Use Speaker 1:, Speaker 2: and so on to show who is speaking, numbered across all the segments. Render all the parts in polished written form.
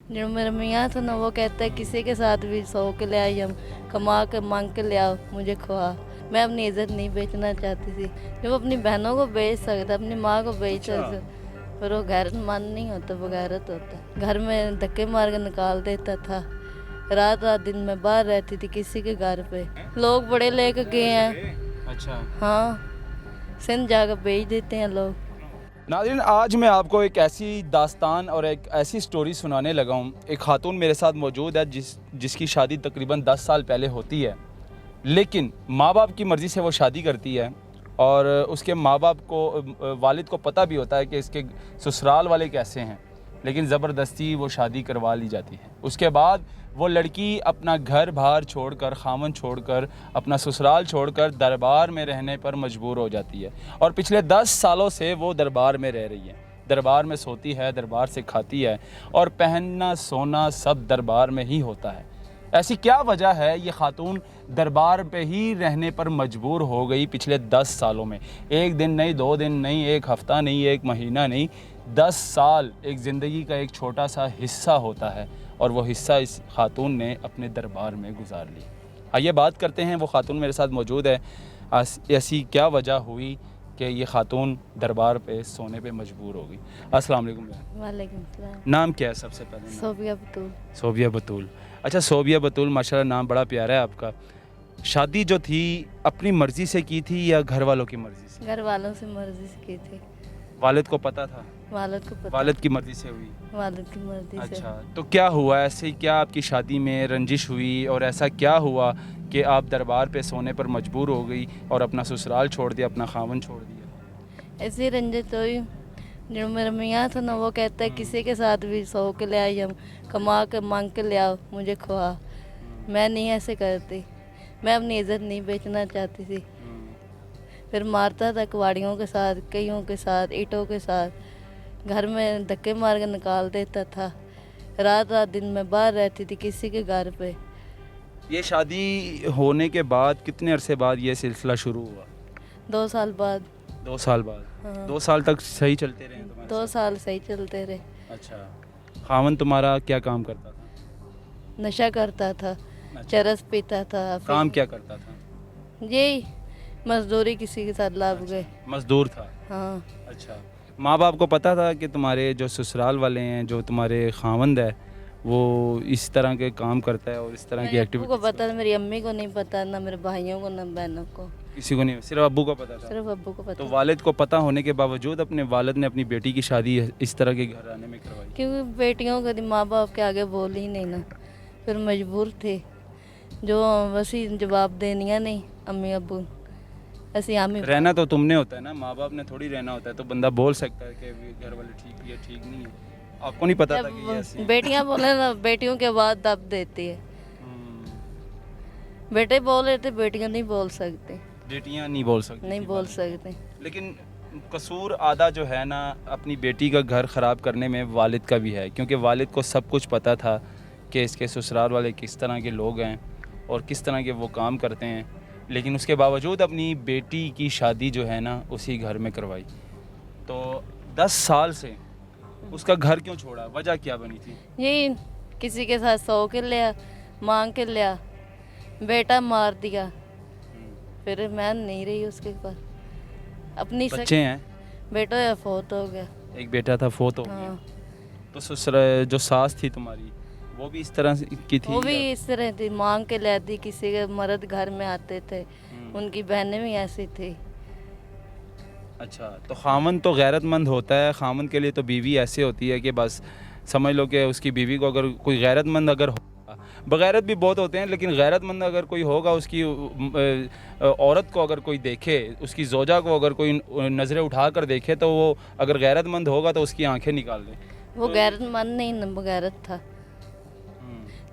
Speaker 1: जो मेरा मियाँ था ना वो कहता है किसी के साथ भी सो के ले आई, हम कमा के मांग के ले आओ मुझे खुआ। मैं अपनी इज्जत नहीं बेचना चाहती थी। जब वो अपनी बहनों को बेच सकता, अपनी माँ को बेच सकता, पर वो गैरतमंद नहीं होता, वो गैरत होता। घर में धक्के मार के निकाल देता था। रात रात दिन में बाहर रहती थी किसी के घर पे। लोग बड़े लेके गए हैं।
Speaker 2: अच्छा।
Speaker 1: हाँ, सिंध जाकर बेच देते हैं लोग।
Speaker 2: नाज़रीन, आज मैं आपको एक ऐसी दास्तान और एक ऐसी स्टोरी सुनाने लगा हूँ। एक खातून मेरे साथ मौजूद है जिसकी शादी तकरीबन 10 साल पहले होती है, लेकिन माँ बाप की मर्ज़ी से वो शादी करती है और उसके माँ बाप को, वालिद को पता भी होता है कि इसके ससुराल वाले कैसे हैं, लेकिन ज़बरदस्ती वो शादी करवा ली जाती है। उसके बाद वो लड़की अपना घर बार छोड़कर, खामन छोड़कर, अपना ससुराल छोड़कर दरबार में रहने पर मजबूर हो जाती है और पिछले 10 सालों से वो दरबार में रह रही है। दरबार में सोती है, दरबार से खाती है और पहनना सोना सब दरबार में ही होता है। ऐसी क्या वजह है ये खातून दरबार पे ही रहने पर मजबूर हो गई पिछले 10 सालों में? एक दिन नहीं, 2 दिन नहीं, एक हफ़्ता नहीं, एक महीना नहीं, 10 साल एक ज़िंदगी का एक छोटा सा हिस्सा होता है और वो हिस्सा इस खातून ने अपने दरबार में गुजार ली। आइए बात करते हैं, वो खातून मेरे साथ मौजूद है। ऐसी क्या वजह हुई कि ये खातून दरबार पे सोने पे मजबूर हो गई? अस्सलाम वालेकुम।
Speaker 1: वालेकुम सलाम।
Speaker 2: नाम क्या है सबसे पहले?
Speaker 1: सोबिया बतूल।
Speaker 2: सोबिया बतूल। अच्छा, सोबिया बतूल, माशाल्लाह नाम बड़ा प्यारा है आपका। शादी जो थी अपनी मर्ज़ी से की थी या घर वालों की मर्ज़ी से?
Speaker 1: घर वालों से मर्जी से की थी।
Speaker 2: वालिद को पता था?
Speaker 1: वालिद को पता।
Speaker 2: वालिद की मर्ज़ी से हुई?
Speaker 1: वालिद की मर्जी से।
Speaker 2: अच्छा, तो क्या हुआ ऐसे? क्या आपकी शादी में रंजिश हुई और ऐसा क्या हुआ कि आप दरबार पे सोने पर मजबूर हो गई और अपना ससुराल छोड़ दिया, अपना खावन छोड़ दिया?
Speaker 1: ऐसी रंजित हुई, जो मेरा मियाँ था ना वो कहता है किसी के साथ भी सो के ले आई, हम कमा के मांग के ले आओ मुझे खुआ। मैं नहीं ऐसे करती, मैं अपनी इज्जत नहीं बेचना चाहती थी। फिर मारता था कुवाड़ियों के साथ, कईयों के साथ, ईंटों के साथ। घर में धक्के मार के निकाल देता था। रात रात दिन में बाहर रहती थी किसी के घर पे।
Speaker 2: ये शादी होने के बाद कितने अरसे बाद ये सिलसिला शुरू हुआ?
Speaker 1: 2 साल बाद।
Speaker 2: 2 साल बाद?
Speaker 1: हाँ।
Speaker 2: 2 साल तक सही चलते रहे तुम्हारे
Speaker 1: 2
Speaker 2: साथ?
Speaker 1: साल सही चलते रहे।
Speaker 2: अच्छा, खावन तुम्हारा क्या काम करता था?
Speaker 1: नशा करता था, चरस पीता था।
Speaker 2: काम क्या करता था?
Speaker 1: यही मजदूरी किसी के साथ लाभ गए।
Speaker 2: मजदूर था?
Speaker 1: हाँ।
Speaker 2: अच्छा, माँ बाप को पता था कि तुम्हारे जो ससुराल वाले हैं, जो तुम्हारे खावंद है, वो इस तरह के काम करता है और इस तरह की
Speaker 1: मेरे अब्बू
Speaker 2: एक्टिविटी?
Speaker 1: को पता था, मेरी अम्मी को नहीं पता, ना मेरे भाइयों को, ना बहनों को।
Speaker 2: किसी को नहीं, सिर्फ अब्बू को पता था?
Speaker 1: सिर्फ अब्बू को पता।
Speaker 2: तो वालिद को पता होने के बावजूद अपने वालिद ने अपनी बेटी की शादी इस तरह के घराने में करवाई?
Speaker 1: क्योंकि बेटियों को माँ बाप के आगे बोल ही नहीं ना, फिर मजबूर थे। जो वैसी जवाब देनिया नहीं अम्मी अब्बू, ऐसी आमी।
Speaker 2: रहना तो तुमने होता है ना, माँ बाप ने थोड़ी रहना होता है। तो बंदा बोल सकता है कि घर वाले ठीक है, ठीक नहीं है। आपको नहीं पता था कि ये ऐसी
Speaker 1: जब
Speaker 2: है?
Speaker 1: बेटियां बोले ना, बेटियों के बाद दब देती है।
Speaker 2: हम्म,
Speaker 1: बेटे बोल रहे थे, बेटियां नहीं बोल सकती।
Speaker 2: बेटियां नहीं बोल सकती
Speaker 1: नहीं
Speaker 2: थी
Speaker 1: बोल
Speaker 2: वालिद।
Speaker 1: सकते।
Speaker 2: लेकिन कसूर आधा जो है ना अपनी बेटी का घर ख़राब करने में वालिद का भी है, क्योंकि वालिद को सब कुछ पता था कि इसके ससुराल वाले किस तरह के लोग हैं और किस तरह के वो काम करते हैं, लेकिन उसके बावजूद अपनी बेटी की शादी जो है ना उसी घर में करवाई। तो 10 साल से उसका घर क्यों छोड़ा? वजह क्या बनी थी?
Speaker 1: यही किसी के साथ सो के लिया, मांग के लिया, बेटा मार दिया। फिर मैं नहीं रही उसके पास। अपनी
Speaker 2: बच्चे हैं?
Speaker 1: बेटा या फोत हो गया।
Speaker 2: एक बेटा था, फोत हो गया।
Speaker 1: हाँ।
Speaker 2: तो ससुर जो सास थी तुम्हारी, वो भी इस तरह की थी
Speaker 1: वो भी
Speaker 2: या?
Speaker 1: इस तरह थी, मांग के लाती। किसी के मर्द घर में आते थे, उनकी बहनें भी ऐसी थी।
Speaker 2: अच्छा, तो खामन तो गैरतमंद होता है। खामन के लिए तो बीवी ऐसे होती है कि बस समझ लो कि उसकी बीवी को अगर कोई गैरतमंद अगर होगा, बगैरत भी बहुत होते हैं, लेकिन गैरतमंद अगर कोई होगा, उसकी औरत को अगर कोई देखे, उसकी जोजा को अगर कोई नज़रें उठा कर देखे, तो वो अगर गैरतमंद होगा तो उसकी आंखें निकाल दे।
Speaker 1: वो गैरतमंद नहीं न, बगैरत था।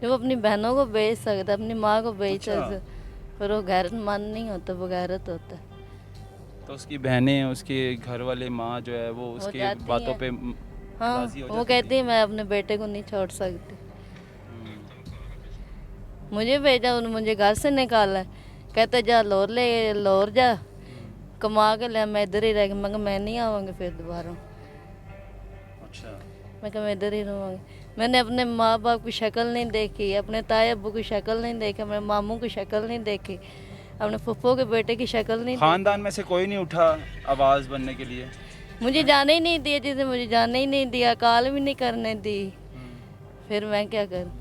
Speaker 1: जो वो अपनी बहनों को बेच सकता, अपनी माँ को बेच
Speaker 2: अच्छा।
Speaker 1: सकता, पर वो गैरतमंद नहीं होता, वो गैरत होता है।
Speaker 2: तो उसकी बहनें, उसके घर वाले, माँ जो है वो उसकी
Speaker 1: जाती
Speaker 2: बातों
Speaker 1: हैं।
Speaker 2: पे
Speaker 1: हाँ,
Speaker 2: राज़ी हो
Speaker 1: वो
Speaker 2: जाती
Speaker 1: कहती
Speaker 2: थी?
Speaker 1: है मैं अपने बेटे को नहीं छोड़ सकती।
Speaker 2: हम्म,
Speaker 1: मुझे भेजा, उन्होंने मुझे घर से निकाला है। कहते जा लोर ले, लोर जा कमा के ले, मैं इधर ही रह गई। मैं कहा मैं नहीं आऊँगी फिर दोबारा।
Speaker 2: अच्छा।
Speaker 1: मैं कहा मैं इधर ही रहूँगी। मैंने अपने माँ बाप की शक्ल नहीं देखी, अपने ताए अब्बू की शक्ल नहीं देखी, अपने मामू की शक्ल नहीं देखी, अपने फुफ्फो के बेटे की शक्ल नहीं
Speaker 2: खानदान में से कोई नहीं उठा आवाज़ बनने के लिए?
Speaker 1: देखी। मुझे जाने ही नहीं दिया, जिसे मुझे जाने ही नहीं दिया, कॉल भी नहीं करने दी, फिर मैं क्या करूँ?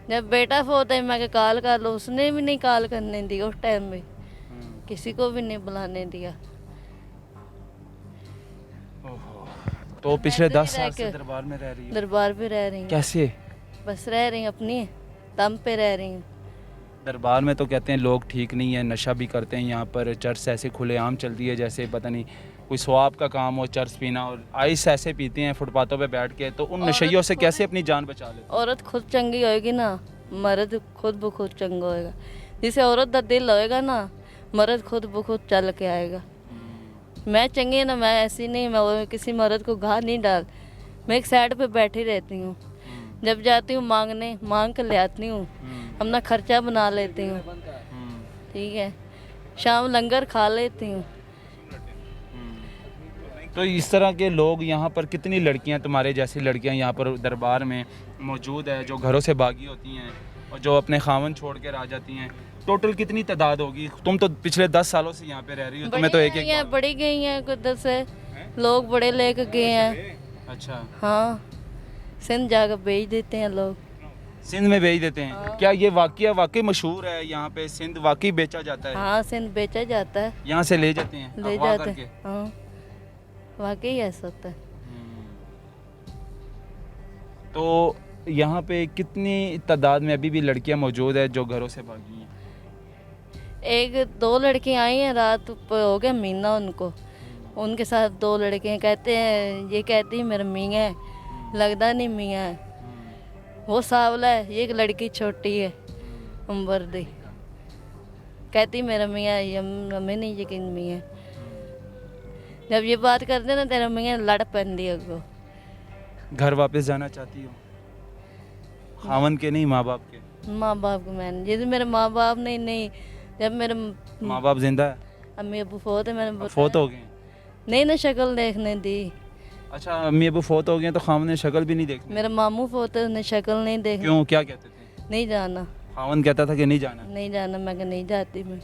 Speaker 1: जब बेटा फोत है मैं कॉल कर लो, उसने भी नहीं कॉल करने दी उस टाइम में, किसी को भी नहीं बुलाने दिया।
Speaker 2: ओहो। तो पिछले
Speaker 1: ऐसे ही
Speaker 2: 10 साल
Speaker 1: रह
Speaker 2: से
Speaker 1: के
Speaker 2: दरबार में रह रही हो?
Speaker 1: दरबार पे रह रही हूँ,
Speaker 2: कैसे?
Speaker 1: बस रह रही हूँ, अपनी दम पे रह रही हूँ।
Speaker 2: दरबार में तो कहते हैं लोग ठीक नहीं है, नशा भी करते हैं, यहाँ पर चर्च ऐसे खुलेआम चलती है जैसे पता नहीं कोई स्वाब का काम हो चर्च पीना, और आइस ऐसे पीते हैं फुटपाथों पे बैठ के। तो उन नशइयों से कैसे अपनी जान बचा लेते हैं?
Speaker 1: औरत खुद चंगी होएगी ना, मर्द खुद ब खुद चंगा होएगा। जिसे औरत का दिल होएगा ना, मर्द खुद ब खुद चल के आएगा। मैं चंगी ना, मैं ऐसी नहीं, मैं वो किसी मर्द को घा नहीं डाल, मैं एक साइड पे बैठी रहती हूँ। जब जाती हूँ मांगने, मांग कर ले आती हूँ, अपना खर्चा बना लेती हूँ, ठीक है, शाम लंगर खा लेती हूँ।
Speaker 2: तो इस तरह के लोग यहाँ पर, कितनी लड़कियाँ तुम्हारे जैसी लड़कियाँ यहाँ पर दरबार में मौजूद है जो घरों से भागी होती हैं और जो अपने खावन छोड़ कर आ जाती हैं? टोटल कितनी तादाद होगी? तुम तो पिछले 10 सालों से यहाँ पे रह रही हो, तुम्हें तो एक एक
Speaker 1: बड़ी गई हैं कुदरत से, लोग बड़े लेके गए हैं।
Speaker 2: अच्छा,
Speaker 1: हाँ, सिंध जाकर बेच देते हैं लोग।
Speaker 2: सिंध में बेच देते हैं? क्या ये वाकया वाकई मशहूर है यहाँ पे, सिंध वाकई बेचा जाता है?
Speaker 1: हाँ, सिंध बेचा जाता है,
Speaker 2: यहाँ से ले जाते हैं
Speaker 1: ले
Speaker 2: अगवा
Speaker 1: जाते
Speaker 2: करके?
Speaker 1: हैं। हाँ, वाकई ऐसा होता है।
Speaker 2: तो यहाँ पे कितनी तादाद में अभी भी लड़कियाँ मौजूद है जो घरों से भागी हैं?
Speaker 1: एक दो लड़कियां आई हैं, रात पे हो गया महीना उनको, उनके साथ दो लड़के हैं, कहते हैं, ये कहती है मेरा मियाँ है, लगता नहीं मियाँ है, वो सावला है, ये एक लड़की छोटी है उम्र दी, कहती मेरा मियाँ है, हमें नहीं यकीन मियाँ है। जब ये बात करते ना, तेरा मियाँ लड़ पैंदी अगो।
Speaker 2: घर वापस जाना चाहती हो? खावन के नहीं, माँ बाप के?
Speaker 1: माँ बाप को मैंने, जैसे मेरे माँ बाप नहीं, जब मेरे
Speaker 2: माँ बाप जिंदा है?
Speaker 1: अम्मी अबू फोत है, मैंने
Speaker 2: फोत हो गए?
Speaker 1: नहीं ना शक्ल देखने दी।
Speaker 2: अच्छा, अम्मी अबू फोत हो गए तो खावन ने शक्ल भी नहीं देखी?
Speaker 1: मेरा मामू फोत है, उन्हें शक्ल नहीं देखनी।
Speaker 2: क्यों, क्या कहते थे?
Speaker 1: नहीं जाना।
Speaker 2: खावन कहता था कि नहीं जाना?
Speaker 1: नहीं जाना, मैं कहा नहीं जाती मैं।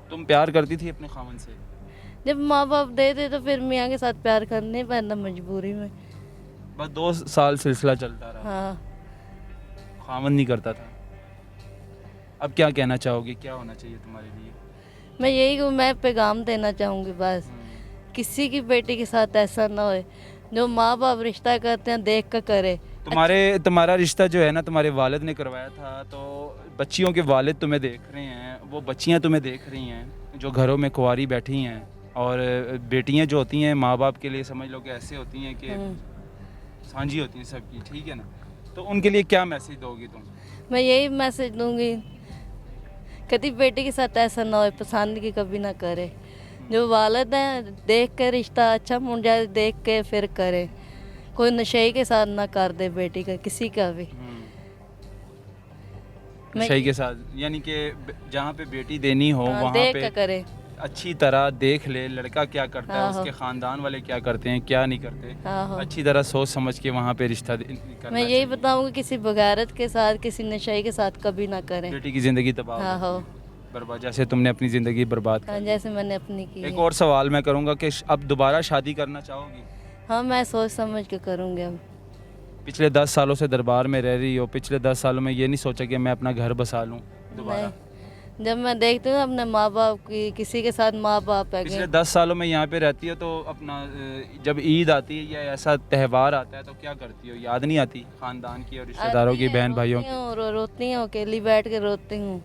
Speaker 2: तुम प्यार करती थी अपने खावन से?
Speaker 1: जब माँ बाप दे दे तो फिर मियाँ के साथ प्यार करने पैदा मजबूरी में।
Speaker 2: बस 2 साल सिलसिला चलता रहा,
Speaker 1: हाँ,
Speaker 2: खावन नहीं करता था। अब क्या कहना चाहोगे, क्या होना चाहिए तुम्हारे लिए?
Speaker 1: मैं यही को मैं पैगाम देना चाहूँगी बस, किसी की बेटी के साथ ऐसा ना होए, जो माँ बाप रिश्ता करते हैं देख कर करे।
Speaker 2: तुम्हारा रिश्ता जो है ना, तुम्हारे वालिद ने करवाया था, तो बच्चियों के वालिद तुम्हें देख रहे हैं, वो बच्चियां तुम्हें देख रही हैं जो घरों में कुंवारी बैठी हैं, और बेटियां जो होती हैं माँ बाप के लिए समझ लो कि ऐसे होती हैं कि सांझी होती हैं सबकी, ठीक है ना? तो उनके लिए क्या मैसेज दोगी तुम?
Speaker 1: मैं यही मैसेज दूंगी, कभी बेटी के साथ ऐसा ना हो, पसंद की कभी ना करे। जो वालिद हैं देख के रिश्ता अच्छा मुंडा देख के फिर करे, कोई नशे के साथ ना कर दे बेटी का, किसी का भी।
Speaker 2: नशे के साथ यानी कि जहाँ पे बेटी देनी हो वहाँ
Speaker 1: देख
Speaker 2: पे
Speaker 1: के करे,
Speaker 2: अच्छी तरह देख ले लड़का क्या करता है,
Speaker 1: हाँ,
Speaker 2: उसके ख़ानदान वाले क्या करते हैं क्या नहीं करते,
Speaker 1: हाँ।
Speaker 2: अच्छी तरह सोच समझ के वहाँ पे रिश्ता करना
Speaker 1: मैं यही
Speaker 2: चाहिए।
Speaker 1: बताऊंगी, किसी बगैरत के साथ, किसी नशे के साथ कभी ना करें।
Speaker 2: बेटी की ज़िंदगी तबाह
Speaker 1: हाँ,
Speaker 2: हो
Speaker 1: हो।
Speaker 2: बर्बाद, जैसे तुमने अपनी ज़िंदगी बर्बाद
Speaker 1: हाँ,
Speaker 2: कर
Speaker 1: जैसे मैंने अपनी की
Speaker 2: दी। एक
Speaker 1: है।
Speaker 2: और सवाल मैं करूँगा कि अब दोबारा शादी करना चाहोगी?
Speaker 1: हाँ, मैं सोच समझ के करूँगी अब।
Speaker 2: पिछले 10 सालों से दरबार में रह रही हो, पिछले 10 सालों में ये नहीं सोचा कि मैं अपना घर बसा लूँ दोबारा?
Speaker 1: नहीं, जब मैं देखती हूँ अपने माँ बाप की, किसी के साथ माँ बाप है
Speaker 2: पिछले 10 सालों में यहाँ पे रहती हो, तो अपना जब ईद आती है या ऐसा त्यौहार आता है तो क्या करती हो? याद नहीं आती ख़ानदान की और रिश्तेदारों की, बहन भाइयों की?
Speaker 1: रोती हूँ, अकेली बैठ के रोती हूँ,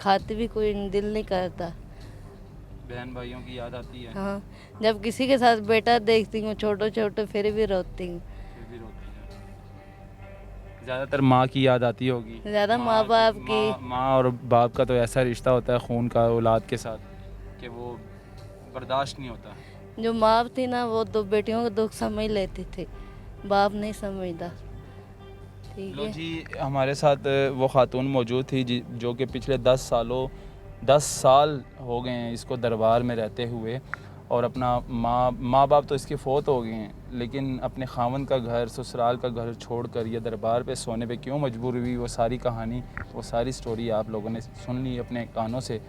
Speaker 1: खाती भी कोई दिल नहीं करता।
Speaker 2: बहन भाइयों की याद आती है?
Speaker 1: हाँ, जब किसी के साथ बेटा देखती हूँ छोटे छोटे, फिर भी रोती हूँ।
Speaker 2: फिर भी रोती है। ज़्यादातर माँ की याद आती होगी?
Speaker 1: ज़्यादा माँ बाप की।
Speaker 2: माँ और बाप का तो ऐसा रिश्ता होता है खून का औलाद के साथ कि वो बर्दाश्त नहीं होता।
Speaker 1: जो माँ थी ना, वो दो बेटियों का दुख समझ लेती थी, बाप नहीं समझता। ठीक
Speaker 2: लो
Speaker 1: है
Speaker 2: जी, हमारे साथ वो खातून मौजूद थी जो कि पिछले 10 साल हो गए हैं इसको दरबार में रहते हुए, और अपना माँ बाप तो इसके फ़ौत हो गए हैं, लेकिन अपने खावन का घर, ससुराल का घर छोड़कर ये दरबार पे सोने पे क्यों मजबूर हुई, वो सारी कहानी, वो सारी स्टोरी आप लोगों ने सुन ली अपने कानों से।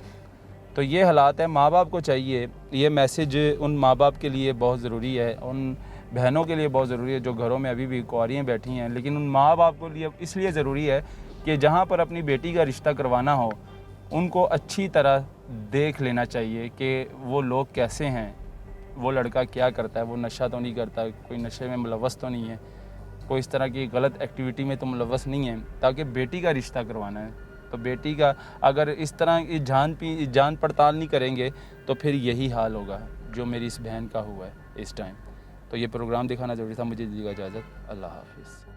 Speaker 2: तो ये हालात है। माँ बाप को चाहिए, ये मैसेज उन माँ बाप के लिए बहुत ज़रूरी है, उन बहनों के लिए बहुत ज़रूरी है जो घरों में अभी भी कुंवारियाँ बैठी हैं, लेकिन उन माँ बाप को लिए इसलिए ज़रूरी है कि जहाँ पर अपनी बेटी का रिश्ता करवाना हो उनको अच्छी तरह देख लेना चाहिए कि वो लोग कैसे हैं, वो लड़का क्या करता है, वो नशा तो नहीं करता, कोई नशे में मुलव्वस तो नहीं है, कोई इस तरह की गलत एक्टिविटी में तो मुलव्वस नहीं है, ताकि बेटी का रिश्ता करवाना है। तो बेटी का अगर इस तरह की जान पड़ताल नहीं करेंगे तो फिर यही हाल होगा जो मेरी इस बहन का हुआ है इस टाइम। तो ये प्रोग्राम दिखाना ज़रूरी था। मुझे दीजिएगा इजाज़त। अल्लाह हाफिज़।